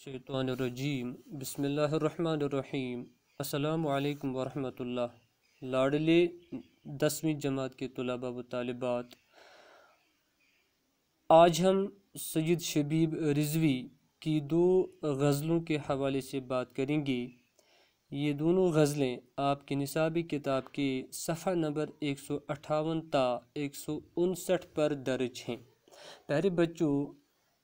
شیطان الرجیم بسم اللہ الرحمن الرحیم السلام علیکم ورحمۃ اللہ۔ لاڈلے 10ویں جماعت کے طلباء و طالبات، آج ہم سید شبیب رضوی کی 2 غزلوں کے حوالے سے بات کریں گے۔ یہ دونوں غزلیں آپ کے نصابی کتاب کے صفحہ نمبر 158 تا 159 پر درج ہیں۔ پیارے بچوں،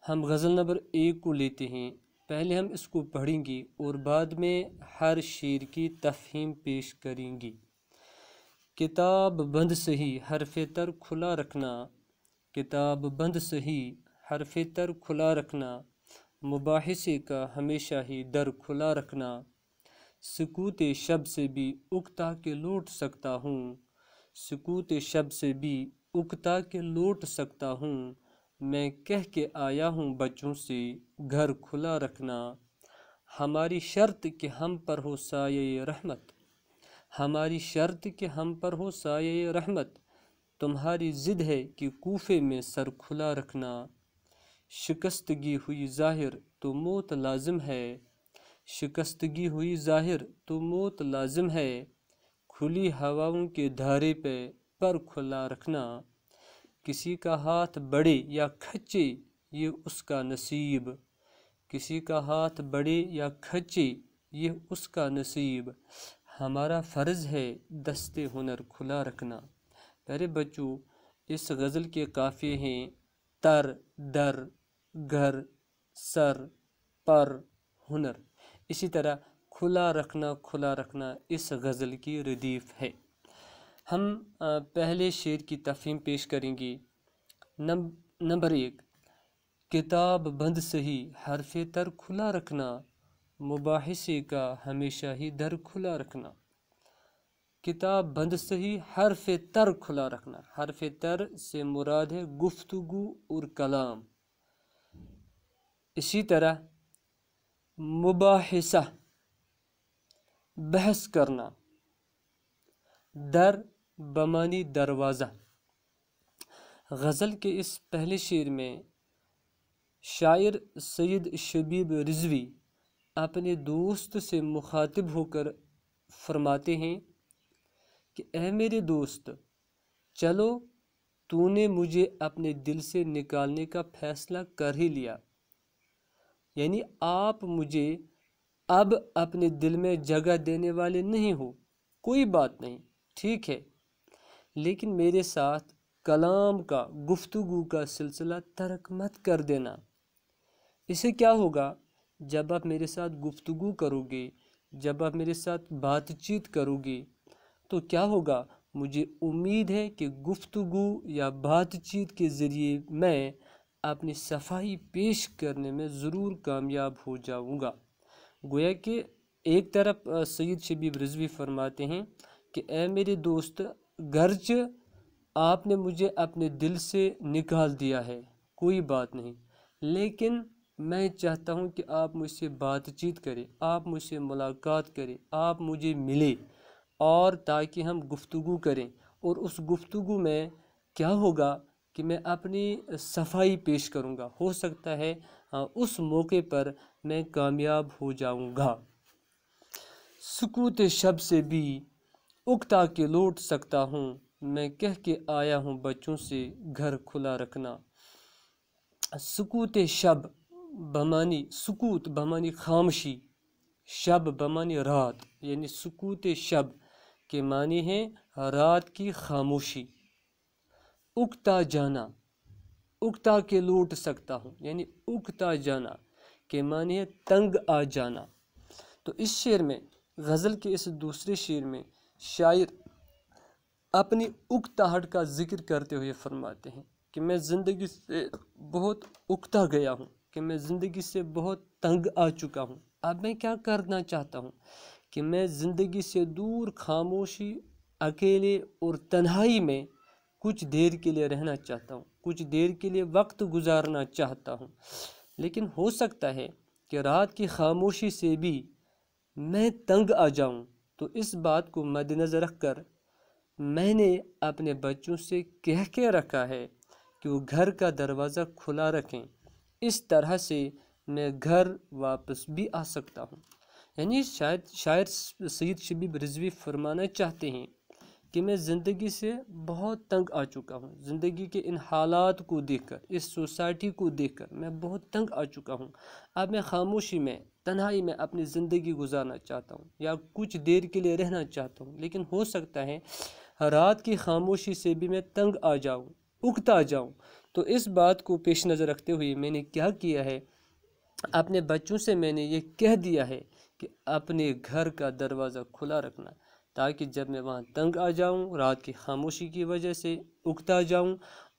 ہم غزل نمبر 1 کو لیتے ہیں۔ پہلے ہم اس کو پڑھیں گے اور بعد میں ہر شعر کی تفہیم پیش کریں گے۔ کتاب بند صحیح حرف تر کھلا رکھنا، کتاب بند صحیح حرف تر کھلا رکھنا، مباحثے کا ہمیشہ ہی در کھلا رکھنا، سکوت شب سے بھی اکتا کے لوٹ سکتا ہوں، سکوت شب سے بھی اکتا کے لوٹ سکتا ہوں، میں کہہ کے آیا ہوں بچوں سے گھر کھلا رکھنا، ہماری شرط کہ ہم پر ہو سایہ رحمت، ہماری شرط کہ ہم پر ہو سایہ رحمت، تمہاری ضد ہے کہ کوفے میں سر کھلا رکھنا، شکستگی ہوئی ظاہر تو موت لازم ہے، شکستگی ہوئی ظاہر تو موت لازم ہے، کھلی ہواؤں کے دھارے پہ پر کھلا رکھنا، کسی کا ہاتھ بڑھے یا کھچے یہ اس کا نصیب، کسی کا ہاتھ بڑھے یا کھچے یہ اس کا نصیب، ہمارا فرض ہے دست ہنر کھلا رکھنا۔ پیارے بچوں، اس غزل کے قافیے ہیں تر، در، گھر، سر، پر، ہنر۔ اسی طرح کھلا رکھنا کھلا رکھنا اس غزل کی ردیف ہے۔ ہم پہلے شعر کی تفہیم پیش کریں گے۔ نمبر 1، کتاب بند صحیح حرف تر کھلا رکھنا، مباحثے کا ہمیشہ ہی در کھلا رکھنا۔ کتاب بند صحیح حرف تر کھلا رکھنا، حرف تر سے مراد ہے گفتگو اور کلام۔ اسی طرح مباحثہ بحث کرنا، در بمانی دروازہ۔ غزل کے اس پہلے شعر میں شاعر سید شبیب رضوی اپنے دوست سے مخاطب ہو کر فرماتے ہیں کہ اے میرے دوست، چلو تو نے مجھے اپنے دل سے نکالنے کا فیصلہ کر ہی لیا، یعنی آپ مجھے اب اپنے دل میں جگہ دینے والے نہیں ہو، کوئی بات نہیں، ٹھیک ہے، لیکن میرے ساتھ کلام کا، گفتگو کا سلسلہ ترک مت کر دینا۔ اسے کیا ہوگا؟ جب آپ میرے ساتھ گفتگو کرو گے، جب آپ میرے ساتھ بات چیت کرو گے تو کیا ہوگا؟ مجھے امید ہے کہ گفتگو یا بات چیت کے ذریعے میں اپنی صفائی پیش کرنے میں ضرور کامیاب ہو جاؤں گا۔ گویا کہ ایک طرف سید شبیب رضوی فرماتے ہیں کہ اے میرے دوست، گرچہ آپ نے مجھے اپنے دل سے نکال دیا ہے، کوئی بات نہیں، لیکن میں چاہتا ہوں کہ آپ مجھ سے بات چیت کریں، آپ مجھ سے ملاقات کریں، آپ مجھے ملیں، اور تاکہ ہم گفتگو کریں، اور اس گفتگو میں کیا ہوگا کہ میں اپنی صفائی پیش کروں گا، ہو سکتا ہے اس موقع پر میں کامیاب ہو جاؤں گا۔ سکوت شب سے بھی اکتا کے لوٹ سکتا ہوں، میں کہہ کے آیا ہوں بچوں سے گھر کھلا رکھنا۔ سکوت شب بمانی سکوت بمانی خاموشی، شب بمانی رات، یعنی سکوت شب کے معنی ہیں رات کی خاموشی۔ اکتا جانا، اکتا کے لوٹ سکتا ہوں، یعنی اکتا جانا کے معنی ہے تنگ آ جانا۔ تو اس شعر میں، غزل کے اس دوسرے شعر میں شاعر اپنی اکتاہٹ کا ذکر کرتے ہوئے فرماتے ہیں کہ میں زندگی سے بہت اکتا گیا ہوں، کہ میں زندگی سے بہت تنگ آ چکا ہوں، اب میں کیا کرنا چاہتا ہوں کہ میں زندگی سے دور، خاموشی، اکیلے اور تنہائی میں کچھ دیر کے لیے رہنا چاہتا ہوں، کچھ دیر کے لیے وقت گزارنا چاہتا ہوں، لیکن ہو سکتا ہے کہ رات کی خاموشی سے بھی میں تنگ آ جاؤں۔ تو اس بات کو مد نظر رکھ کر میں نے اپنے بچوں سے کہہ کے رکھا ہے کہ وہ گھر کا دروازہ کھلا رکھیں، اس طرح سے میں گھر واپس بھی آ سکتا ہوں۔ یعنی شاعر سید شبیب رضوی فرمانا چاہتے ہیں کہ میں زندگی سے بہت تنگ آ چکا ہوں، زندگی کے ان حالات کو دیکھ کر، اس سوسائٹی کو دیکھ کر میں بہت تنگ آ چکا ہوں۔ اب میں خاموشی میں، تنہائی میں اپنی زندگی گزارنا چاہتا ہوں، یا کچھ دیر کے لیے رہنا چاہتا ہوں، لیکن ہو سکتا ہے رات کی خاموشی سے بھی میں تنگ آ جاؤں، اکتا جاؤں۔ تو اس بات کو پیش نظر رکھتے ہوئے میں نے کیا کیا ہے، اپنے بچوں سے میں نے یہ کہہ دیا ہے کہ اپنے گھر کا دروازہ کھلا رکھنا، تاکہ جب میں وہاں تنگ آ جاؤں، رات کی خاموشی کی وجہ سے اکتا جاؤں،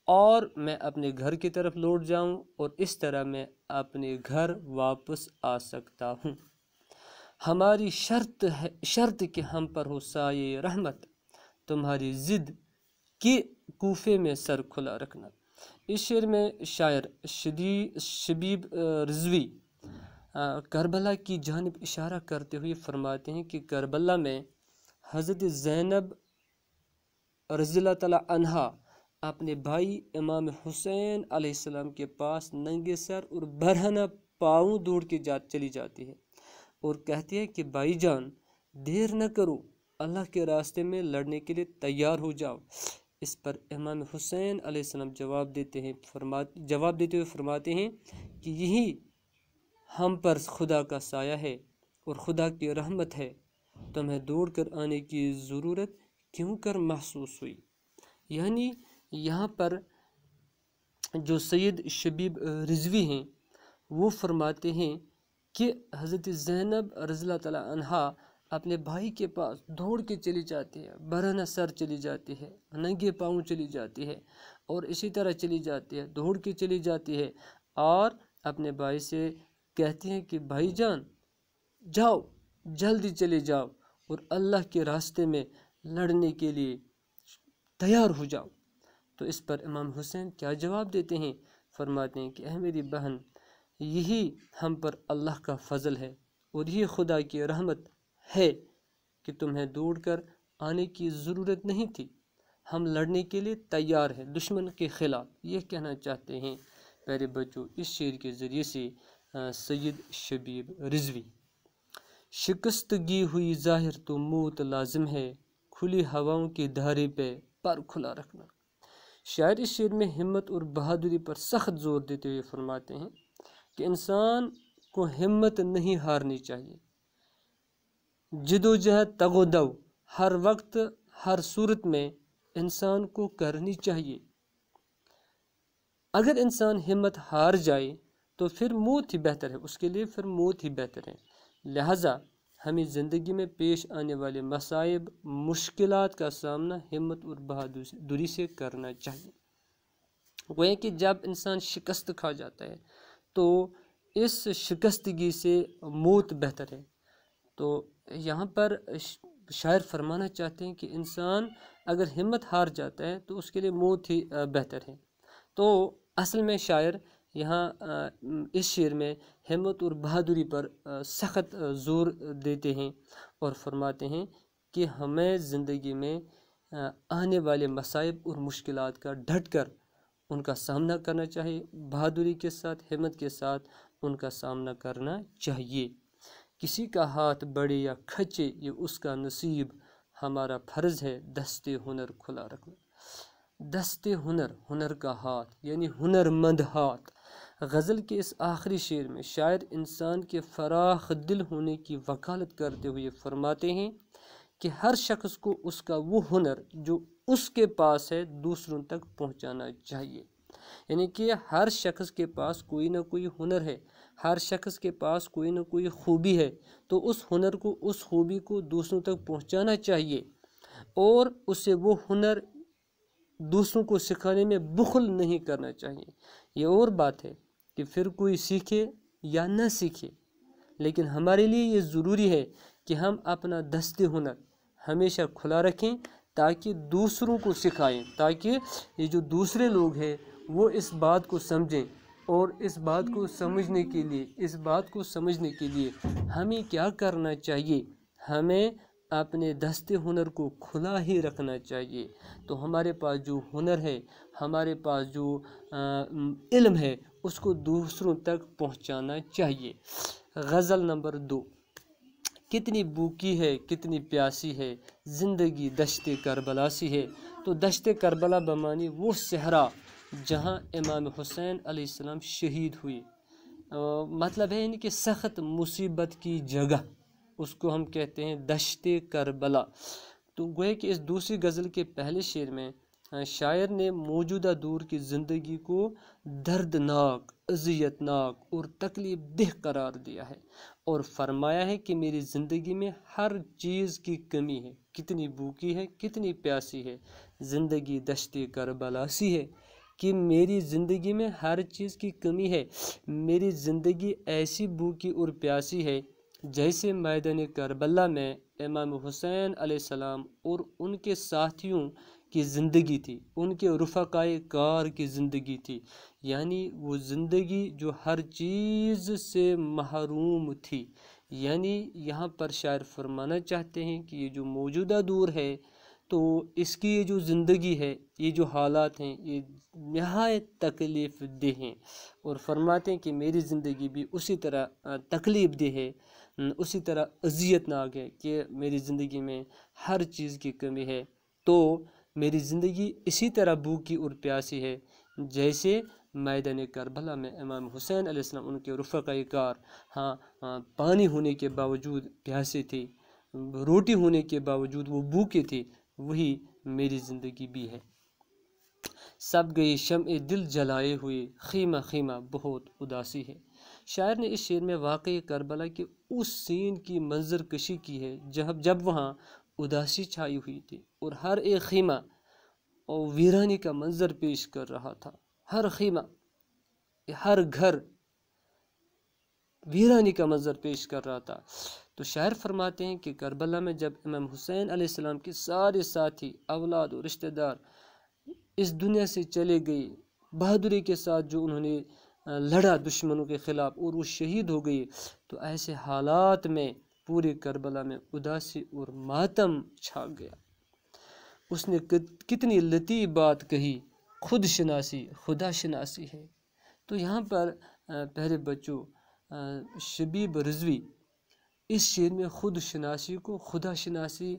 اور میں اپنے گھر کی طرف لوٹ جاؤں، اور اس طرح میں اپنے گھر واپس آ سکتا ہوں۔ ہماری شرط کہ ہم پر ہو سایہ رحمت، تمہاری ضد کہ کوفے میں سر کھلا رکھنا۔ اس شعر میں شاعر شبیب رضوی کربلا کی جانب اشارہ کرتے ہوئے فرماتے ہیں کہ کربلا میں حضرت زینب رضی اللہ تعالیٰ عنہا اپنے بھائی امام حسین علیہ السلام کے پاس ننگے سر اور برہنہ پاؤں دوڑ کے چلی جاتی ہے، اور کہتی ہے کہ بھائی جان دیر نہ کرو، اللہ کے راستے میں لڑنے کے لیے تیار ہو جاؤ۔ اس پر امام حسین علیہ السلام جواب دیتے ہوئے فرماتے ہیں کہ یہی ہم پر خدا کا سایہ ہے اور خدا کی رحمت ہے، تمہیں دوڑ کر آنے کی ضرورت کیوں کر محسوس ہوئی۔ یعنی یہاں پر جو سید شبیب رضوی ہیں وہ فرماتے ہیں کہ حضرت زینب رضی اللہ تعالیٰ عنہا اپنے بھائی کے پاس دوڑ کے چلی جاتی ہے، برہنہ سر چلی جاتی ہے، ننگے پاؤں چلی جاتی ہے، اور اسی طرح چلی جاتی ہے، دوڑ کے چلی جاتی ہے، اور اپنے بھائی سے کہتی ہیں کہ بھائی جان جاؤ، جلدی چلے جاؤ، اور اللہ کے راستے میں لڑنے کے لیے تیار ہو جاؤ۔ تو اس پر امام حسین کیا جواب دیتے ہیں؟ فرماتے ہیں کہ اے میری بہن، یہی ہم پر اللہ کا فضل ہے، اور یہ خدا کی رحمت ہے کہ تمہیں دوڑ کر آنے کی ضرورت نہیں تھی، ہم لڑنے کے لیے تیار ہیں دشمن کے خلاف۔ یہ کہنا چاہتے ہیں پیارے بچوں اس شعر کے ذریعے سے سید شبیب رضوی۔ شکستگی ہوئی ظاہر تو موت لازم ہے، کھلی ہواؤں کی دھارے پہ پر کھلا رکھنا۔ شاعر اس شعر میں ہمت اور بہادری پر سخت زور دیتے ہوئے فرماتے ہیں کہ انسان کو ہمت نہیں ہارنی چاہیے، جد و جہد تگ و دو ہر وقت ہر صورت میں انسان کو کرنی چاہیے۔ اگر انسان ہمت ہار جائے تو پھر موت ہی بہتر ہے، اس کے لیے پھر موت ہی بہتر ہے۔ لہٰذا ہمیں زندگی میں پیش آنے والے مصائب، مشکلات کا سامنا ہمت اور بہادری سے کرنا چاہیے۔ گویا کہ جب انسان شکست کھا جاتا ہے تو اس شکستگی سے موت بہتر ہے۔ تو یہاں پر شاعر فرمانا چاہتے ہیں کہ انسان اگر ہمت ہار جاتا ہے تو اس کے لیے موت ہی بہتر ہے۔ تو اصل میں شاعر یہاں اس شعر میں ہمت اور بہادری پر سخت زور دیتے ہیں، اور فرماتے ہیں کہ ہمیں زندگی میں آنے والے مصائب اور مشکلات کا ڈٹ کر ان کا سامنا کرنا چاہیے، بہادری کے ساتھ، ہمت کے ساتھ ان کا سامنا کرنا چاہیے۔ کسی کا ہاتھ بڑھے یا کھچے یہ اس کا نصیب، ہمارا فرض ہے دستے ہنر کھلا رکھنا۔ دستے ہنر، ہنر کا ہاتھ یعنی ہنر مند ہاتھ۔ غزل کے اس آخری شعر میں شاعر انسان کے فراخ دل ہونے کی وکالت کرتے ہوئے فرماتے ہیں کہ ہر شخص کو اس کا وہ ہنر جو اس کے پاس ہے دوسروں تک پہنچانا چاہیے۔ یعنی کہ ہر شخص کے پاس کوئی نہ کوئی ہنر ہے، ہر شخص کے پاس کوئی نہ کوئی خوبی ہے، تو اس ہنر کو، اس خوبی کو دوسروں تک پہنچانا چاہیے، اور اسے وہ ہنر دوسروں کو سکھانے میں بخل نہیں کرنا چاہیے۔ یہ اور بات ہے کہ پھر کوئی سیکھے یا نہ سیکھے، لیکن ہمارے لیے یہ ضروری ہے کہ ہم اپنا دست ہنر ہمیشہ کھلا رکھیں، تاکہ دوسروں کو سکھائیں، تاکہ یہ جو دوسرے لوگ ہیں وہ اس بات کو سمجھیں، اور اس بات کو سمجھنے کے لیے ہمیں کیا کرنا چاہیے؟ ہمیں اپنے دستے ہنر کو کھلا ہی رکھنا چاہیے۔ تو ہمارے پاس جو ہنر ہے، ہمارے پاس جو علم ہے، اس کو دوسروں تک پہنچانا چاہیے۔ غزل نمبر 2، کتنی بھوکی ہے کتنی پیاسی ہے زندگی دشت کربلا سی ہے۔ تو دشت کربلا بمانی وہ صحرا جہاں امام حسین علیہ السلام شہید ہوئے، مطلب ہے کہ سخت مصیبت کی جگہ، اس کو ہم کہتے ہیں دشت کربلا۔ تو گویا کہ اس دوسری غزل کے پہلے شعر میں شاعر نے موجودہ دور کی زندگی کو دردناک، اذیت ناک اور تکلیف دہ قرار دیا ہے، اور فرمایا ہے کہ میری زندگی میں ہر چیز کی کمی ہے، کتنی بھوکی ہے کتنی پیاسی ہے زندگی دشت کربلا سی ہے، کہ میری زندگی میں ہر چیز کی کمی ہے، میری زندگی ایسی بھوکی اور پیاسی ہے جیسے میدان کربلا میں امام حسین علیہ السلام اور ان کے ساتھیوں کی زندگی تھی، ان کے رفقائے کار کی زندگی تھی، یعنی وہ زندگی جو ہر چیز سے محروم تھی۔ یعنی یہاں پر شاعر فرمانا چاہتے ہیں کہ یہ جو موجودہ دور ہے، تو اس کی یہ جو زندگی ہے، یہ جو حالات ہیں، یہ نہایت تکلیف دہ ہیں، اور فرماتے ہیں کہ میری زندگی بھی اسی طرح تکلیف دہ ہے، اسی طرح اذیت ناک ہے کہ میری زندگی میں ہر چیز کی کمی ہے۔ تو میری زندگی اسی طرح بھوکی اور پیاسی ہے جیسے میدان کربلا میں امام حسین علیہ السلام ان کے رفقائے کار پانی ہونے کے باوجود پیاسے تھے، روٹی ہونے کے باوجود وہ بھوکے تھے، وہی میری زندگی بھی ہے۔ سب گئی شمع دل جلائے ہوئے، خیمہ خیمہ بہت اداسی ہے۔ شاعر نے اس شعر میں واقعی کربلا کے اس سین کی منظر کشی کی ہے جب وہاں اداسی چھائی ہوئی تھی، اور ہر ایک خیمہ اور ویرانی کا منظر پیش کر رہا تھا، ہر خیمہ، ہر گھر ویرانی کا منظر پیش کر رہا تھا۔ تو شاعر فرماتے ہیں کہ کربلا میں جب امام حسین علیہ السلام کے سارے ساتھی، اولاد اور رشتہ دار اس دنیا سے چلے گئے، بہادری کے ساتھ جو انہوں نے لڑا دشمنوں کے خلاف اور وہ شہید ہو گئی، تو ایسے حالات میں پورے کربلا میں اداسی اور ماتم چھا گیا۔ اس نے کتنی لطیف بات کہی، خود شناسی خدا شناسی ہے۔ تو یہاں پر پہلے بچوں، شبیب رضوی اس شعر میں خود شناسی کو خدا شناسی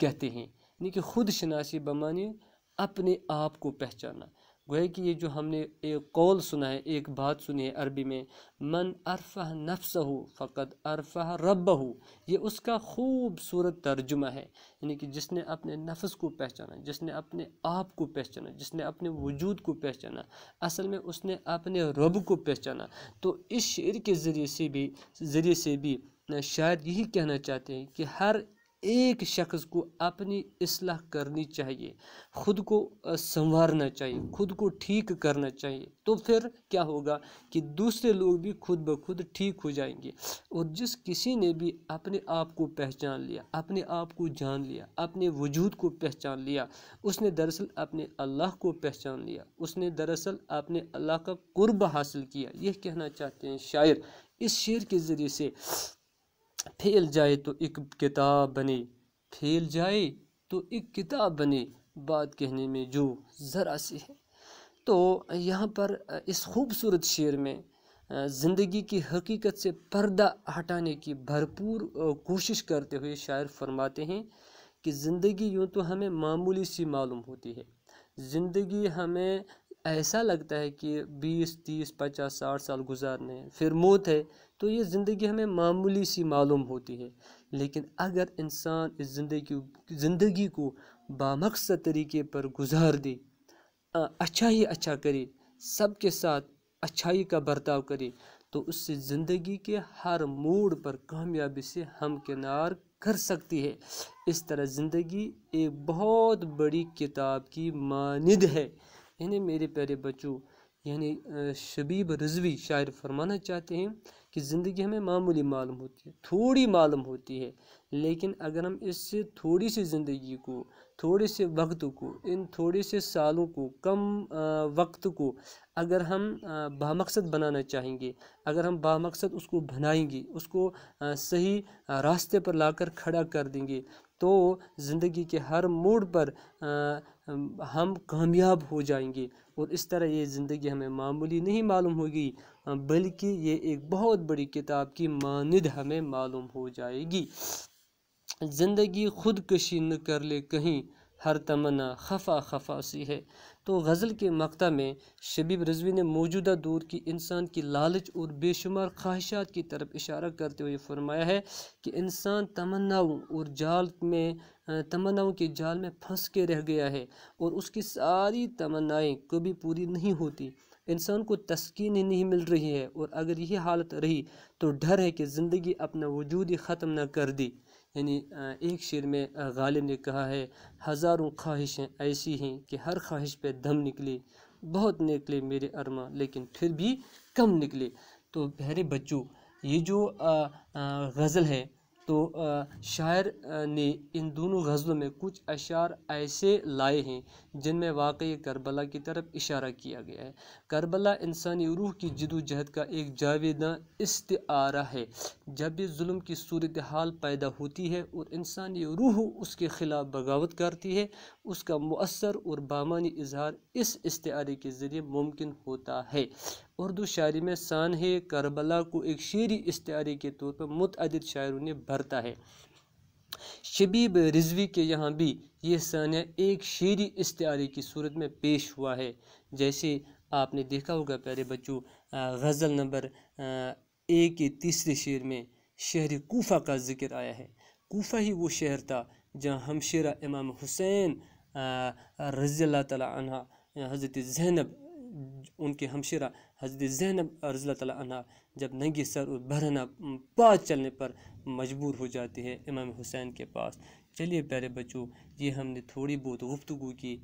کہتے ہیں، یعنی کہ خود شناسی بمانی اپنے آپ کو پہچانا۔ گویا کہ یہ جو ہم نے ایک قول سنا ہے، ایک بات سنی ہے عربی میں، من عرفہ نفسہ فقد عرفہ ربہ، یہ اس کا خوبصورت ترجمہ ہے، یعنی کہ جس نے اپنے نفس کو پہچانا، جس نے اپنے آپ کو پہچانا، جس نے اپنے وجود کو پہچانا، اصل میں اس نے اپنے رب کو پہچانا۔ تو اس شعر کے ذریعے سے بھی شاید یہی کہنا چاہتے ہیں کہ ہر ایک شخص کو اپنی اصلاح کرنی چاہیے، خود کو سنوارنا چاہیے، خود کو ٹھیک کرنا چاہیے، تو پھر کیا ہوگا کہ دوسرے لوگ بھی خود بخود ٹھیک ہو جائیں گے۔ اور جس کسی نے بھی اپنے آپ کو پہچان لیا، اپنے آپ کو جان لیا، اپنے وجود کو پہچان لیا، اس نے دراصل اپنے اللہ کو پہچان لیا، اس نے دراصل اپنے اللہ کا قرب حاصل کیا۔ یہ کہنا چاہتے ہیں شاعر اس شعر کے ذریعے سے، پھیل جائے تو ایک کتاب بنے، پھیل جائے تو ایک کتاب بنے، بات کہنے میں جو ذرا سی ہے۔ تو یہاں پر اس خوبصورت شعر میں زندگی کی حقیقت سے پردہ ہٹانے کی بھرپور کوشش کرتے ہوئے شاعر فرماتے ہیں کہ زندگی یوں تو ہمیں معمولی سی معلوم ہوتی ہے، زندگی ہمیں ایسا لگتا ہے کہ 20 30 50 60 سال گزارنے ہیں، پھر موت ہے، تو یہ زندگی ہمیں معمولی سی معلوم ہوتی ہے۔ لیکن اگر انسان اس زندگی کو بامقصد طریقے پر گزار دے، اچھا ہی اچھا کرے، سب کے ساتھ اچھائی کا برتاؤ کرے، تو اس سے زندگی کے ہر موڑ پر کامیابی سے ہمکنار کر سکتی ہے۔ اس طرح زندگی ایک بہت بڑی کتاب کی مانند ہے۔ یعنی میرے پیارے بچوں، یعنی شبیب رضوی شاعر فرمانا چاہتے ہیں کہ زندگی ہمیں معمولی معلوم ہوتی ہے، تھوڑی معلوم ہوتی ہے، لیکن اگر ہم اس سے تھوڑی سی زندگی کو، تھوڑے سے وقت کو، ان تھوڑے سے سالوں کو، کم وقت کو اگر ہم بامقصد بنانا چاہیں گے، اگر ہم بامقصد اس کو بنائیں گے، اس کو صحیح راستے پر لا کر کھڑا کر دیں گے، تو زندگی کے ہر موڑ پر ہم کامیاب ہو جائیں گے، اور اس طرح یہ زندگی ہمیں معمولی نہیں معلوم ہوگی، بلکہ یہ ایک بہت بڑی کتاب کی مانند ہمیں معلوم ہو جائے گی۔ زندگی خودکشی نہ کر لے کہیں، ہر تمنا خفا خفا سی ہے۔ تو غزل کے مقطع میں شبیب رضوی نے موجودہ دور کی انسان کی لالچ اور بے شمار خواہشات کی طرف اشارہ کرتے ہوئے فرمایا ہے کہ انسان تمناؤں کے جال میں پھنس کے رہ گیا ہے، اور اس کی ساری تمنائیں کبھی پوری نہیں ہوتی۔ انسان کو تسکین ہی نہیں مل رہی ہے، اور اگر یہ حالت رہی تو ڈر ہے کہ زندگی اپنا وجود ہی ختم نہ کر دی۔ یعنی ایک شعر میں غالب نے کہا ہے، ہزاروں خواہشیں ایسی ہیں کہ ہر خواہش پہ دم نکلے، بہت نکلے میرے ارماں لیکن پھر بھی کم نکلے۔ تو پیارے بچوں، یہ جو غزل ہے، تو شاعر نے ان دونوں غزلوں میں کچھ اشعار ایسے لائے ہیں جن میں واقعی کربلا کی طرف اشارہ کیا گیا ہے۔ کربلا انسانی روح کی جد و جہد کا ایک جاویداں استعارہ ہے۔ جب بھی ظلم کی صورتحال پیدا ہوتی ہے اور انسانی روح اس کے خلاف بغاوت کرتی ہے، اس کا مؤثر اور بامانی اظہار اس استعارے کے ذریعے ممکن ہوتا ہے۔ اردو شاعری میں سانحہ کربلا کو ایک شعری استعارے کے طور پر متعدد شاعروں نے بھرتا ہے۔ شبیب رضوی کے یہاں بھی یہ سانحہ ایک شعری استعارے کی صورت میں پیش ہوا ہے۔ جیسے آپ نے دیکھا ہوگا پیارے بچوں، غزل نمبر 1 کے تیسرے شعر میں شہر کوفہ کا ذکر آیا ہے۔ کوفہ ہی وہ شہر تھا جہاں ہمشیرہ امام حسین رضی اللہ تعالیٰ عنہ، حضرت زینب، ان کے ہمشیرہ حضرت زینب رضی اللہ تعالیٰ عنہ جب ننگے سر اور برہنہ پا چلنے پر مجبور ہو جاتے ہیں امام حسین کے پاس۔ چلیے پیارے بچوں، یہ ہم نے تھوڑی بہت گفتگو کی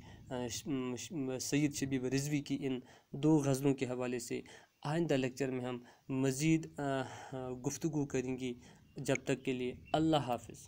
سید شبیب رضوی کی ان 2 غزلوں کے حوالے سے۔ آئندہ لیکچر میں ہم مزید گفتگو کریں گے۔ جب تک کے لیے اللہ حافظ۔